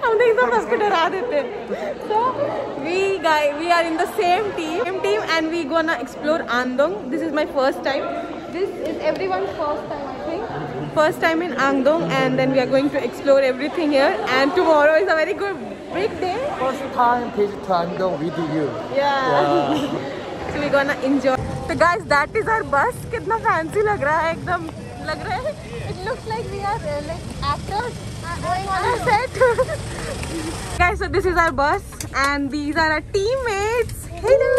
हम तो एकदम बस को डरा देते हैं। So we are in the same team and we gonna explore Andong. This is my first time. This is everyone's first time, I think. First time in Andong, and then we are going to explore everything here. And tomorrow is a very good big day. First time visit to Andong with you. Yeah. So we're gonna enjoy. So guys, that is our bus. कितना fancy लग रहा है, एकदम लग रहा है. It looks like we are like actors going on a set. Guys, so this is our bus and these are our teammates. Hello.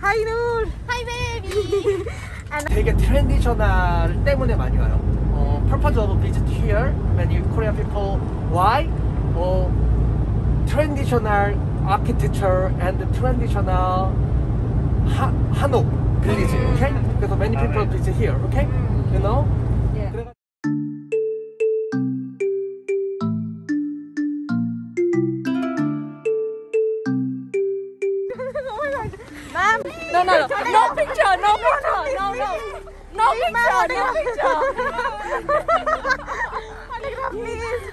Hi Noor. Hi baby. 되게 트레디셔널 때문에 많이 와요. Purpose of visit here, many Korean people, why? Traditional architecture and traditional Hanok village, okay? Because many people visit here, okay? You know? Yeah. Oh my god. Ma'am. No picture, no picture. Autograph, please.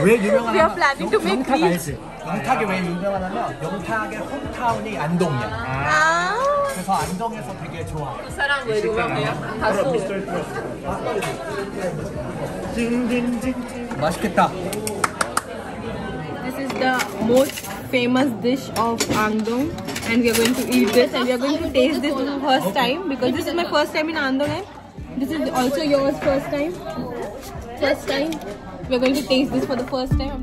왜 유명하냐면 We are planning to make 영탁 알지? 영탁이 왜 유명하냐면 영탁의 홈타운이 안동이야. 그래서 안동에서 되게 좋아. 그 사람 왜 유명해요? 가수. 맛있겠다. This is the most famous dish of Andong and we are going to eat this and we are going to taste this for the first time because this is my first time in Andong and this is also yours first time. We are going to taste this for the first time.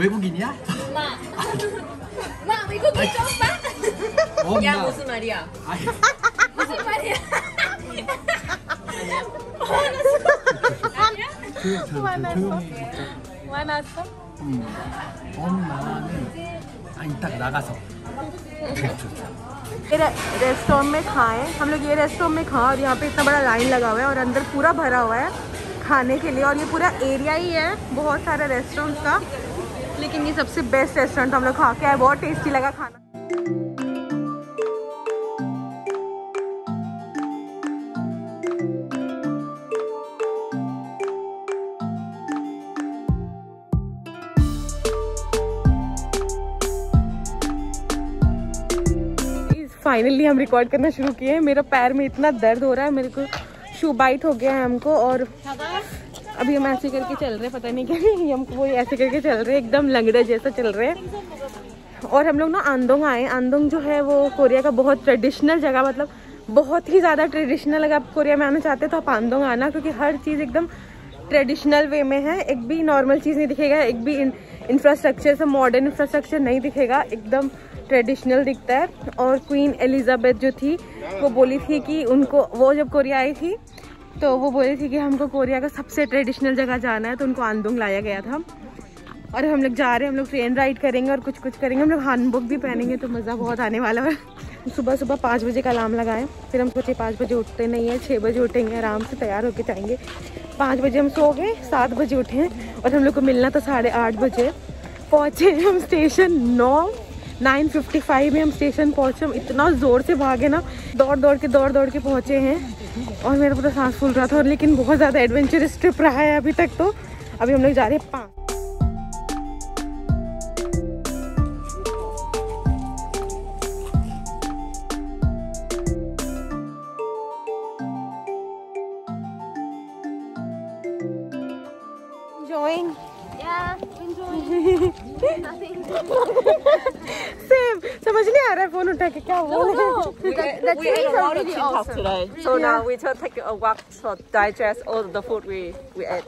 외국인이야? 나 외국인 좀 봐. 야 무슨 말이야? 무슨 말이야? 화났어? 엄마는 이따가 나가서 restaurant में खाएं हम लोग ये restaurant में खाएं और यहाँ पे इतना बड़ा लाइन लगा हुआ है और अंदर पूरा भरा हुआ है खाने के लिए और ये पूरा एरिया ही है बहुत सारे रेस्टोरेंट का लेकिन ये सबसे बेस्ट रेस्टोरेंट हम लोग खा के आए बहुत टेस्टी लगा खाना फाइनली हम रिकॉर्ड करना शुरू किए हैं मेरा पैर में इतना दर्द हो रहा है मेरे को शू बाइट हो गया है हमको और अभी हम ऐसे करके चल रहे हैं पता नहीं क्या हमको वो ऐसे करके चल रहे हैं एकदम लंगड़े जैसा चल रहे हैं और हम लोग ना आंदोंग आए आंदोंग जो है वो कोरिया का बहुत ट्रेडिशनल जगह मतलब बहुत ही ज़्यादा ट्रेडिशनल अगर आप कोरिया में आना चाहते हैं तो आप आंदोंग आना क्योंकि हर चीज़ एकदम ट्रेडिशनल वे में है एक भी नॉर्मल चीज़ नहीं दिखेगा एक भी इंफ्रास्ट्रक्चर से मॉडर्न इंफ्रास्ट्रक्चर नहीं दिखेगा एकदम ट्रेडिशनल दिखता है और क्वीन एलिजाबेथ जो थी वो बोली थी कि उनको वो जब कोरिया आई थी तो वो बोली थी कि हमको कोरिया का सबसे ट्रेडिशनल जगह जाना है तो उनको आंदोंग लाया गया था और हम लोग जा रहे हैं हम लोग ट्रेन राइड करेंगे और कुछ करेंगे हम लोग हैंडबुक भी पहनेंगे तो मज़ा बहुत आने वाला है सुबह 5 बजे का अलार्म लगाएं फिर हम सोचे 5 बजे उठते नहीं है 6 बजे उठेंगे आराम से तैयार होके जाएंगे 5 बजे हम सो गए 7 बजे उठे और हम लोग को मिलना था 8:30 बजे पहुँचे हम स्टेशन 9:55 में हम स्टेशन पहुँचे हम इतना ज़ोर से भागे ना दौड़ के पहुँचे हैं और मेरा पूरा सांस फूल रहा था और लेकिन बहुत ज़्यादा एडवेंचरस ट्रिप रहा है अभी तक तो अभी हम लोग जा रहे हैं 5 enjoying Same. समझ नहीं आ रहा है फोन उठा के क्या बोले We ate a lot of TikTok today. So now we just take a walk to digest all the food we ate.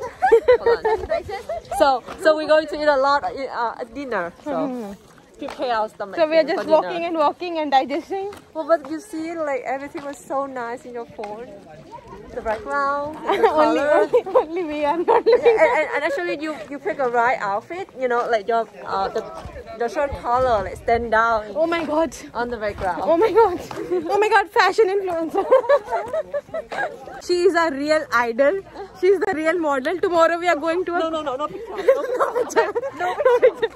So we're going to eat a lot at dinner. So prepare our stomach. So we are just walking and digesting. Well, but you see, like everything was so nice in your phone. the background, only we are not looking. and actually you pick a right outfit. You know, like your the shirt collar like stand down. Oh my god. On the background. Oh my god. Oh my god, fashion influencer. She is a real idol. She is the real model. Tomorrow we are going to a... No picture. No picture.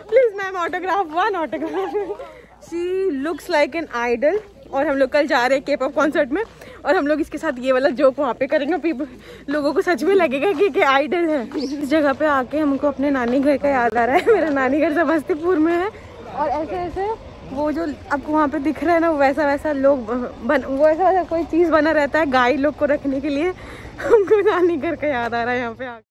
Please ma'am, autograph, one autograph. She looks like an idol. और हम लोग कल जा रहे हैं K-pop concert में और हम लोग इसके साथ ये वाला जोक वहाँ पे करेंगे। लोगों को सच में लगेगा कि आइडल है। इस जगह पे आके हमको अपने नानी घर का याद आ रहा है। मेरा नानी घर समस्तीपुर में है और ऐसे ऐसे वो जो आपको वहाँ पे दिख रहा है ना, वैसा वैसा लोग वो ऐसा वैसा कोई चीज़ बना रहता है गाय लोग को रखने के लिए। हमको नानी घर का याद आ रहा है यहाँ पे आके।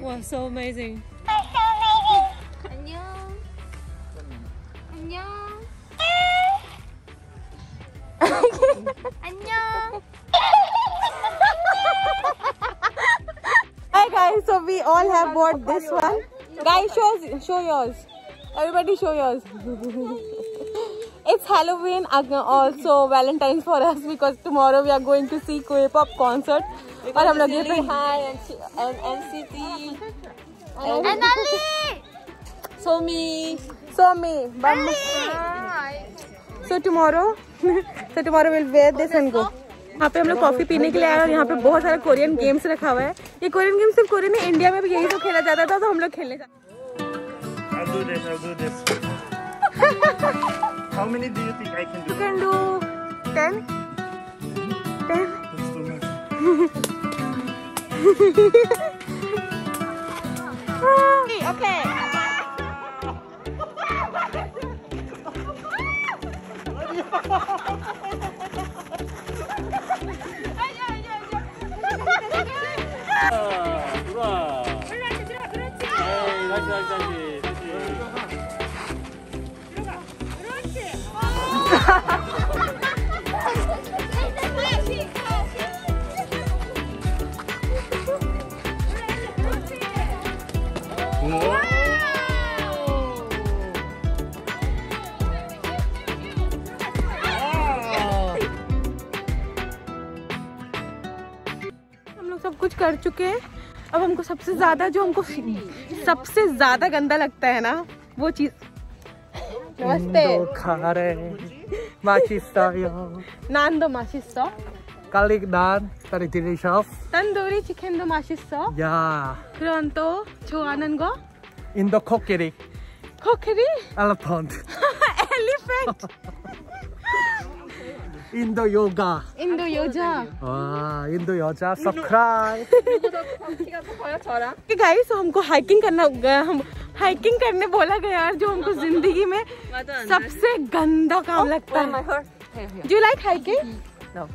Wow, so amazing. 안녕. 안녕. 안녕. Hi guys, so we all have bought this one. Guys, show yours. Everybody show yours. It's Halloween, also Valentine's for us because tomorrow we are going to see K-pop concert. और हम लोग ये पे and NCT And Ali. so me. So tomorrow we'll wear this and go. यहाँ पे हम लोग coffee पीने के लिए आए और यहाँ पे बहुत सारा कोरियन गेम्स रखा हुआ है। ये कोरियन गेम सिर्फ कोरियन में, इंडिया में भी यही सब खेला जाता था, तो हम लोग खेलने जाते। I'll do this. How many do you think I can do? You can do 10. That's too much. Okay. सब कुछ कर चुके हैं। अब हमको सबसे ज्यादा गंदा लगता है ना, वो चीज। नमस्ते। नान दो 맛있어? Garlic naan, very delicious. tandoori 치킨도 맛있어? Yeah. 그럼 또 좋아하는 거? Indo 코끼리. 코끼리? Elephant. Elephant. Indo yoga. 인도 여자. 와, 인도 여자 subscribe. Guys हमको हाइकिंग करने बोला गया यार, जो हमको जिंदगी में सबसे गंदा काम लगता है। Do you like hiking? No.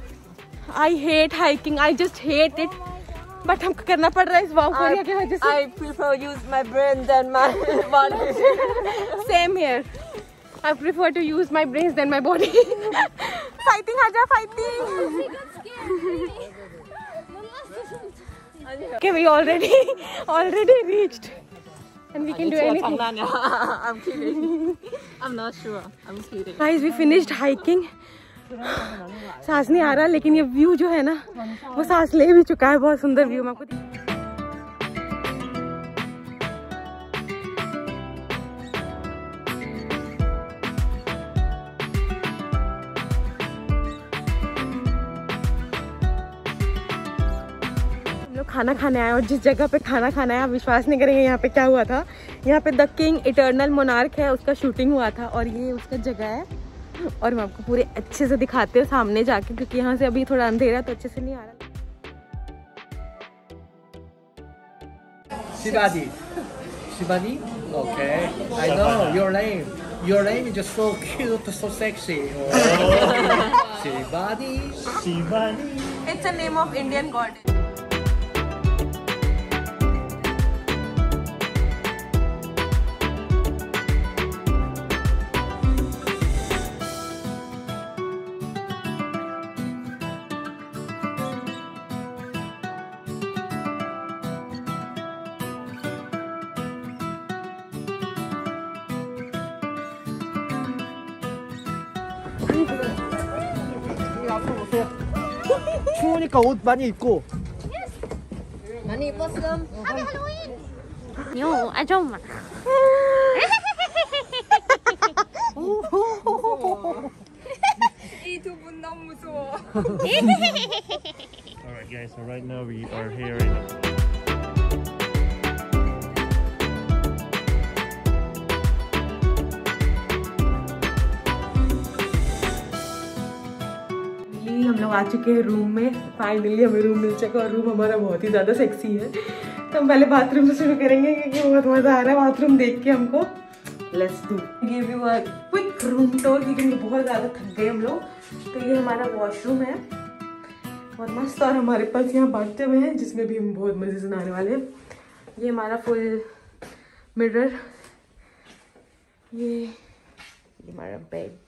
I hate hiking. I just hate it. But हमको करना पड़ रहा है इस वाव कोरिया की वजह से। I prefer use my brain than my body. Same here. I prefer to use my brains than my body. Fighting, आजा fighting. Okay, we already reached, and we can do anything. I'm kidding. I'm not sure. I'm kidding. Guys, we finished hiking. सांस नहीं आ रहा, लेकिन ये view जो है ना, वो सांस ले भी चुका है। बहुत सुंदर व्यू। मैं आपको खाना खाने आए, और जिस जगह पे खाना खाना है आप विश्वास नहीं करेंगे यहाँ पे क्या हुआ था। यहाँ पे द किंग इटर्नल मोनार्क है, उसका शूटिंग हुआ था, और ये उसका जगह है। और हम आपको पूरे अच्छे से दिखाते हैं सामने जाके, क्योंकि यहाँ से अभी थोड़ा अंधेरा तो अच्छे से नहीं आ रहा। Shibadi. Shibadi? Okay. I know your name. Your name is just so cute, so sexy. Oh. Shibadi. Shivani. It's a name of Indian goddess. 추우니까 옷 많이 입고. 많이 입었음. 하비 할로윈. 요, 아줌마. 이 두 분 너무 무서워. Alright guys, so right now we are here in हम लोग आ चुके हैं room में। Finally हमें room मिल चुका और room हमारा बहुत ही ज़्यादा सेक्सी है। तो हम पहले बाथरूम से शुरू करेंगे क्योंकि बहुत मज़ा आ रहा है बाथरूम देख के हमको। Let's do give you a quick room tour क्योंकि बहुत ज़्यादा थक गए हम लोग। तो ये हमारा वॉशरूम है और मस्त, और हमारे पास यहाँ बाथटब है जिसमें भी हम बहुत मज़े से नहाने वाले हैं। ये हमारा फुल मिरर, ये हमारा बेड।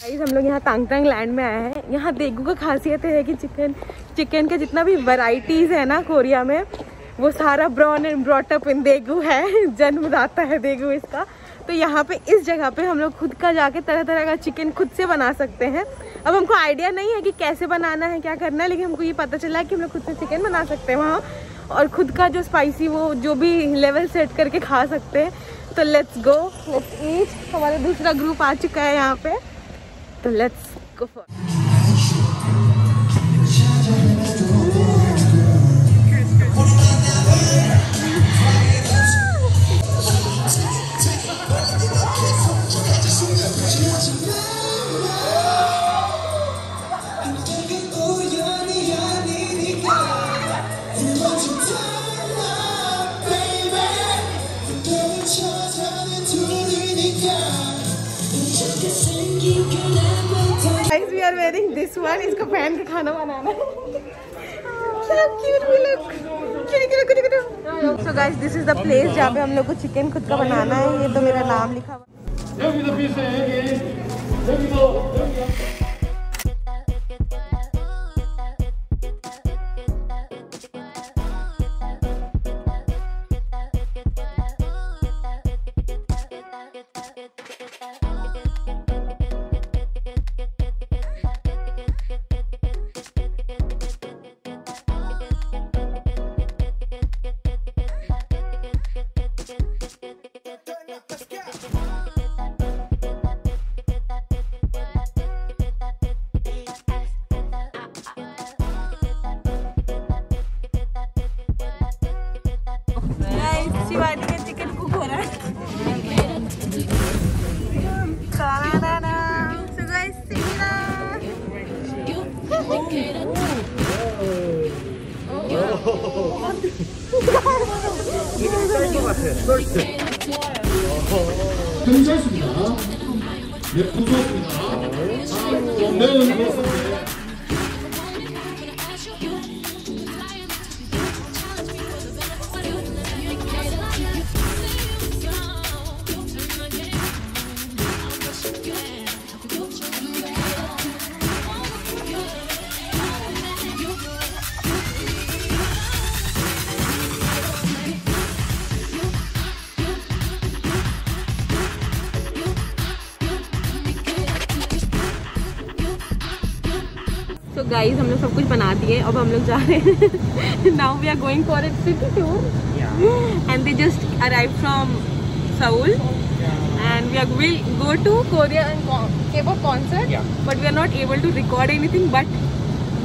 हम लोग यहाँ तांगतांग लैंड में आए हैं। यहाँ देगू का खासियत है कि चिकन का जितना भी वैरायटीज है ना कोरिया में, वो सारा born and brought up in Daegu है, जन्मदाता है देगू इसका। तो यहाँ पे इस जगह पे हम लोग खुद का जाके तरह तरह का चिकन खुद से बना सकते हैं। अब हमको आइडिया नहीं है कि कैसे बनाना है, क्या करना है, लेकिन हमको ये पता चला है कि हम लोग खुद से चिकन बना सकते हैं वहाँ, और खुद का जो स्पाइसी वो जो भी लेवल सेट करके खा सकते हैं। तो लेट्स गो, लेट्स ईट। हमारा दूसरा ग्रुप आ चुका है यहाँ पे, तो let's go for. Guys, we are wearing this one. इसको पहन के खाना बनाना है। So cute we look. So guys, this is the place जहाँ पे हम लोग को चिकन खुद का बनाना है। ये तो मेरा नाम लिखा हुआ। शिवानी का चिकन कुक हो रहा है। So guys, 괜찮습니다. 네, 부드럽습니다. 좀 매운 거. So guys, हम लोग सब कुछ बना दिए, अब हम लोग जा रहे हैं। Now we are going for a city tour, and they just arrived from Seoul, and we'll go to Korea and K-pop concert, but we are not able to record anything, but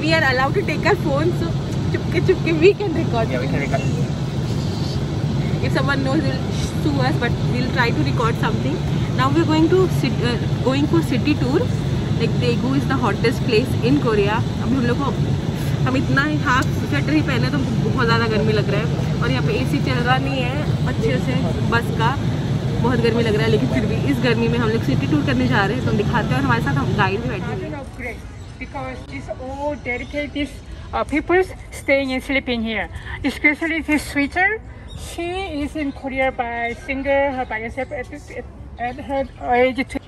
we are allowed to take our phones, so chupke we can record. Yeah, we can record. If someone knows, we'll sue us, but we'll try to record something. Now we're going to going for city tour. Like Daegu is the hottest place in Korea. अभी हम लोग को हम इतना half sweater ही पहने तो बहुत ज़्यादा गर्मी लग रहा है, और यहाँ पे AC चल रहा नहीं है अच्छे से बस का, बहुत गर्मी लग रहा है। लेकिन फिर भी इस गर्मी में हम लोग सिटी टूर करने जा रहे हैं, तो हम दिखाते हैं। और हमारे साथ हम गाइड भी बैठे हैं। Because these all dedicated people staying and sleeping here, especially this Switzer. She is in Korea by single by herself at her age 2.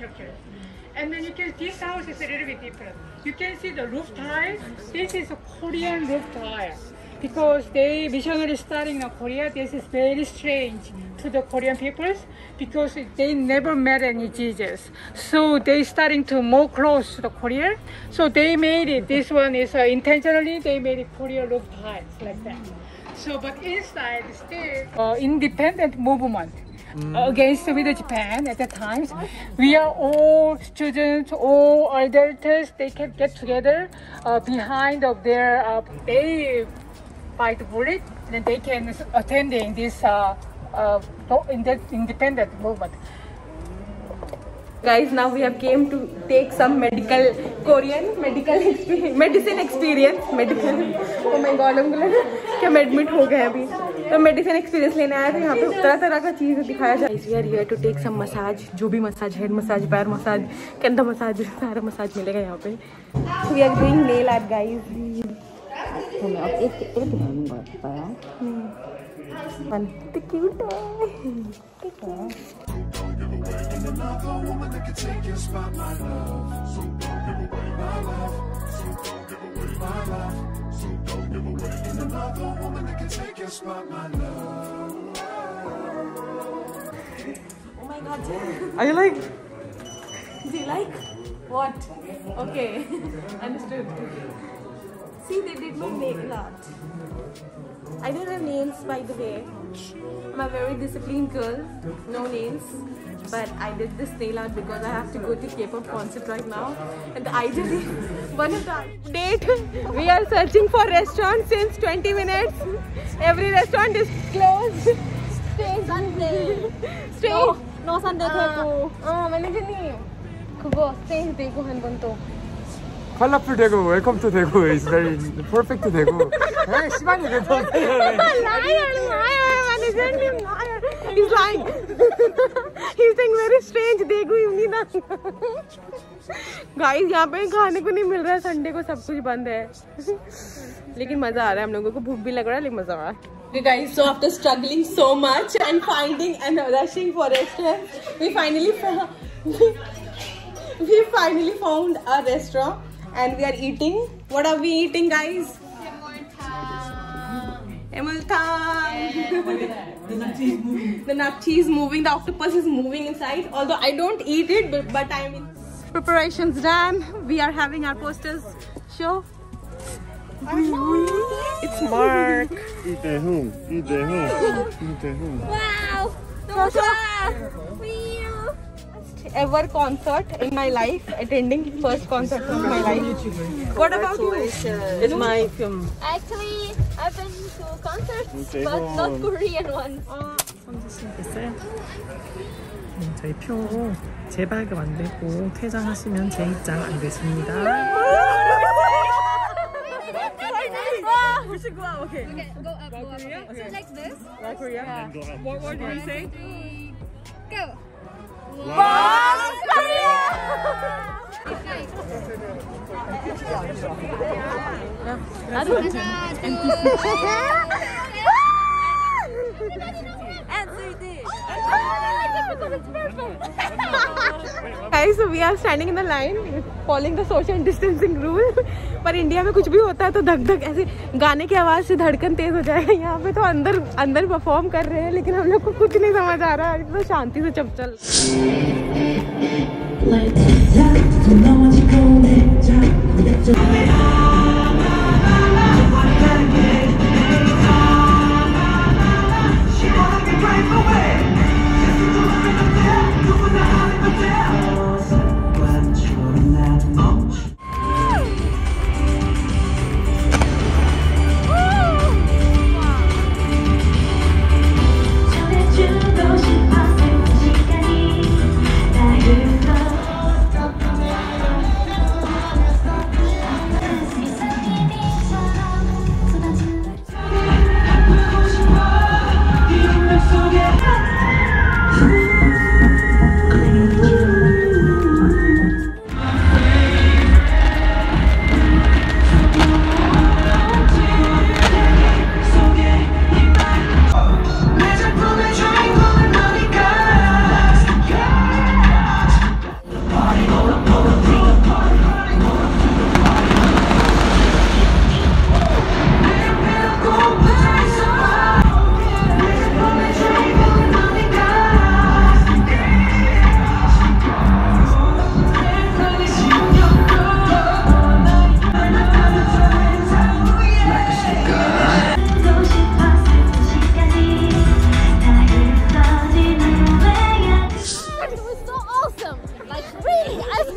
And then you can, this house is a little bit different. You can see the roof tile. This is a Korean roof tile. Because they missionaries starting in Korea, this is very strange to the Korean peoples because they never met any Jesus. So they starting to more close to the Korea. So they made it. This one is intentionally they made it Korean roof tiles like that. So but inside still independent movement. Against with Japan at the times. We are all students, all adults. They can get together behind of their they fight bullet, then they can attending this independent movement. Guys, now we have came to take some medicine experience. Oh my god, हम लोग क्या admit हो गए अभी, तो medicine experience लेने आए थे। यहाँ पे तरह तरह का चीज़ दिखाया जाए। We are here to take some massage, जो भी मसाज, हेड मसाज, पैर मसाज, कंधा मसाज, सारा मसाज मिलेगा यहाँ पे। We are doing nail art, guys. Cute है। Oh my god. Are you like? Do you like? What? Okay. Understood. See, they did my nail art. I don't have nails, by the way. I'm a very disciplined girl, no nails. But I did this nail art because I have to go to K-pop concert right now. And ideally, one of the date, we are searching for restaurants since 20 minutes. Every restaurant is closed. Stay Sunday. Stay. No Sunday. Manager नहीं. 그거 stay Daegu 한번 또. Colorful Daegu, welcome to Daegu. It's very perfect Daegu. Hey, 시간이 왜 더? Liar, manager name liar. He's lying. He's saying very strange Daegu Unina. Guys, यहाँ पे खाने को नहीं मिल रहा है, Sunday को सब कुछ बंद है। लेकिन मजा आ रहा है, हम लोगों को भूख भी लग रहा है, लेकिन मजा आ रहा है। Okay guys, so after struggling so much and finding and rushing for restaurant, we finally found a restaurant and we are eating. What are we eating, guys? Emultang. The nakchi is moving. The octopus is moving inside. Although I don't eat it, but I mean, preparations done. We are having our posters show. It's Mark. 이대훈. Wow! Ever concert in my life, attending first concert of my life. What about you? It's my film. Actually, I've been to concerts, but not Korean ones. 저희 표 재발급 안 되고 퇴장하시면 재입장 안 되십니다. We should go out. Okay. Okay, go up. So like this. Like Korea? Yeah. What do you say? Go. Guys, so we are standing in the line, following the social distancing rule. पर India में कुछ भी होता है तो धक धक ऐसे गाने की आवाज से धड़कन तेज हो जाएगा। यहाँ पे तो अंदर परफॉर्म कर रहे हैं, लेकिन हम लोग को कुछ नहीं समझ आ रहा है। तो शांति से चल।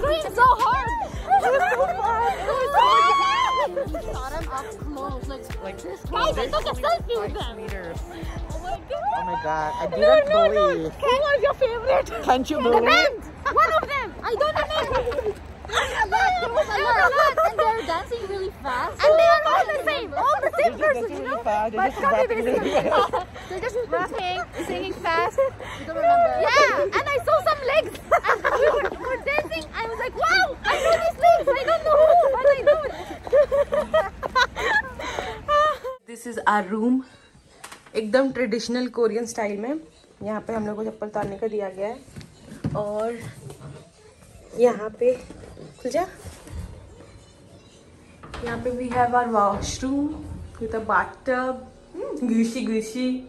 screamed so hard. It was so fun. We shot him up close, like this. Guys, I took a selfie with them. Oh my god. Oh my god, I didn't believe. Who was your favorite? Can't you The believe? band. One of them. I don't remember. There was a lot, and they're dancing really fast. And they are all the same person, you know. But they're just rapping, singing fast. You don't remember? Yeah, and I saw some legs, and we were dancing. I was like, wow, I know these legs. I don't know who, but I know it. This is our room. एकदम traditional Korean style में। यहाँ पे हम लोग को चप्पल उतारने का दिया गया है और यहाँ पे खुल जा। यहाँ पे we have our washroom with a bathtub, greasy,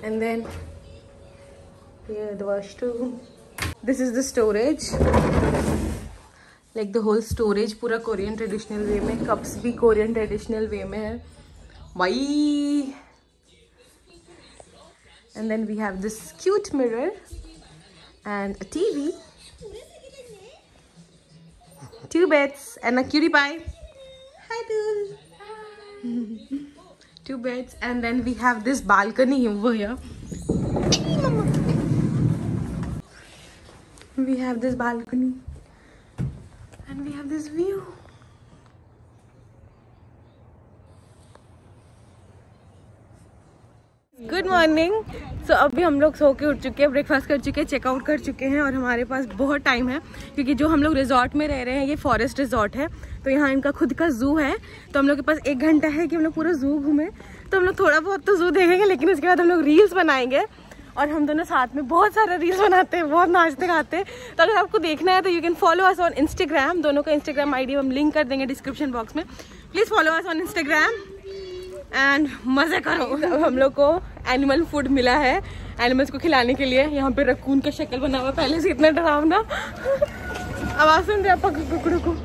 and then here the washroom. This is the storage, like the whole storage पूरा कोरियन ट्रेडिशनल वे में, कप्स भी कोरियन ट्रेडिशनल वे में है। Why? And then we have this cute mirror and a TV, 2 beds and a cutie pie. Hi, dude. 2 beds, and then we have this balcony over here. We have this balcony and we have this view. Good morning. So अभी हम लोग सो के उठ चुके हैं, breakfast कर चुके हैं, चेकआउट कर चुके हैं और हमारे पास बहुत टाइम है क्योंकि जो हम लोग रिजॉर्ट में रह रहे हैं ये फॉरेस्ट रिजॉर्ट है, तो यहाँ इनका खुद का जू है। तो हम लोग के पास 1 घंटा है कि हम लोग पूरा जू घूमें। तो हम लोग थोड़ा बहुत तो जू देखेंगे, लेकिन उसके बाद हम लोग रील्स बनाएंगे और हम दोनों साथ में बहुत सारा रील्स बनाते हैं, बहुत नाचते गाते हैं। तो अगर आपको देखना है तो you can follow us on Instagram. दोनों का इंस्टाग्राम ID हम लिंक कर देंगे डिस्क्रिप्शन बॉक्स में। Please follow us on Instagram and मज़े करो। हम लोग को एनिमल फूड मिला है एनिमल्स को खिलाने के लिए। यहाँ पे रकून का शक्ल बना हुआ, पहले से इतना डरावना। आवाज़ सुन रहे आप कुकड़ों को।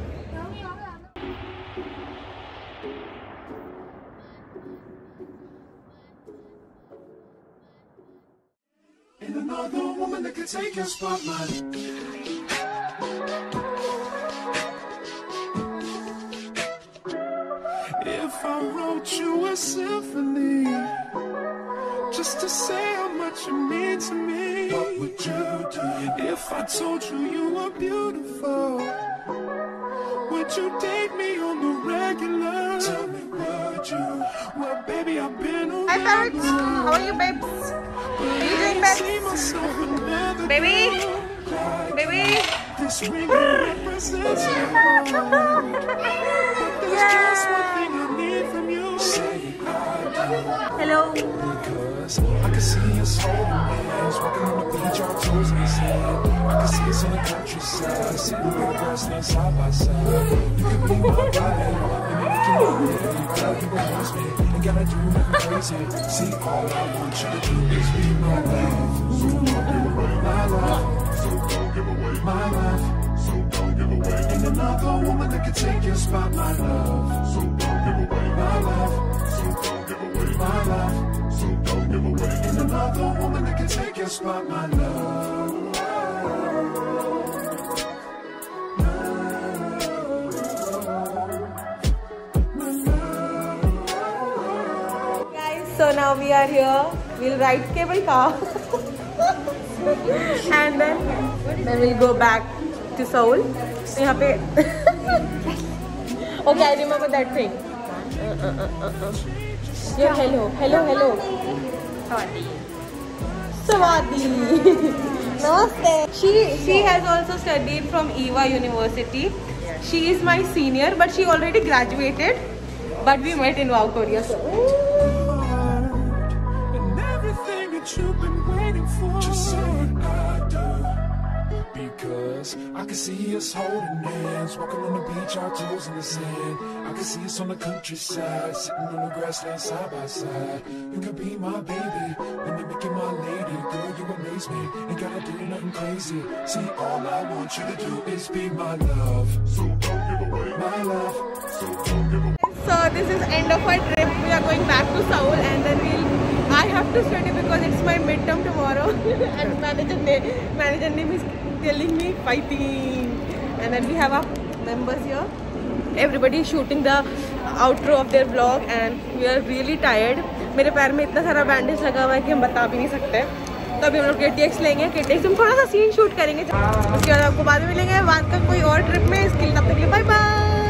If I wrote you a symphony just to say how much you mean to me, what would you do? If I told you you were beautiful, would you date me on the regular? Tell me, would you? Well, baby, I've been around. Hi, parrots. How are you, babes? How are you doing, babes? Baby? Baby? This ring represents you. There's just one thing I need from you. Say I do. Hello. Because I can see us holding hands, walking on the beach, our toes in the sand. I can see us on the countryside, sitting on the grassland side by side. You could be my body, and you can be me. Girl, you amaze me, ain't gotta do nothing crazy. See, all I want you to do is be my love. So don't give away my love. So don't give away my love. So don't give away. Ain't another woman that can take your spot, my love. So don't give away my love. So don't give away my love. So don't give away. Ain't another woman that can take your spot, my love. Guys, so now we are here. We'll ride cable car and then we'll go back to Seoul. So यहाँ पे okay, I remember that thing. Yeah, hello. Sawadi. Namaste. She has also studied from Eva University. She is my senior, but she already graduated. But we met in Wow Korea. So. And everything that you've been waiting for, just say I do. Because I can see us holding hands, walking on the beach, our toes in the sand. I can see us on the countryside, sitting on the grassland side by side. You can be my baby, when you make you my lady. Girl, you amaze me, ain't gotta do nothing crazy. See, all I want you to do is be my love. So don't give away my love. So don't give away. So this is end of our trip. We are going back to Seoul and then I have to study because it's my midterm tomorrow. And manager name is telling me fighting. And then we have our members here. Everybody is shooting the outro of their vlog and we are really tired. मेरे पैर में इतना सारा bandage लगा हुआ है कि हम बता भी नहीं सकते. तो अभी हम लोग KTX लेंगे. KTX में थोड़ा सा सीन शूट करेंगे. उसके बाद आपको बाद में मिलेंगे वान का कोई और ट्रिप में. इसके लिए तब तक के लिए बाय बाय.